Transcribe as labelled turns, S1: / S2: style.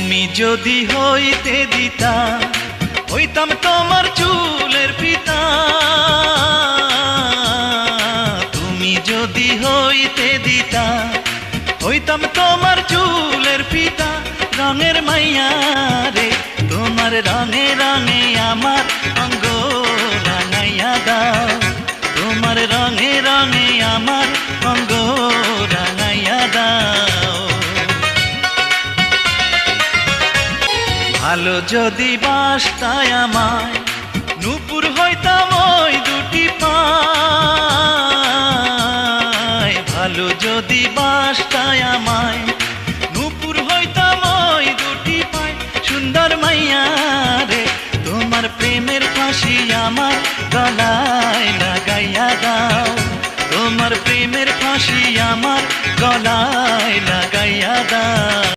S1: তুমি যদি হইতে দিতা হইতাম তোমার চুলের পিতা। তুমি যদি হইতে দিতা হইতাম তোমার চুলের পিতা। রঙের মাইয়া রে তোমার রঙে রঙে আমার অঙ্গ রাঙাইয়া দাও। তোমার রঙে রঙে আমার অঙ্গ রাঙাইয়া দাও। ভালো যদি বাসতায় আমায় নূপুর হইতাম ওই দুটি পায়। ভালো যদি বাসতায় আমায় নূপুর হইতাম ওই দুটি পায়। সুন্দর মাইয়া রে তোমার প্রেমের ফাঁসি আমার গলায় লাগাইয়া দাও। তোমার প্রেমের ফাঁসি আমার গলায় লাগাইয়া দাও।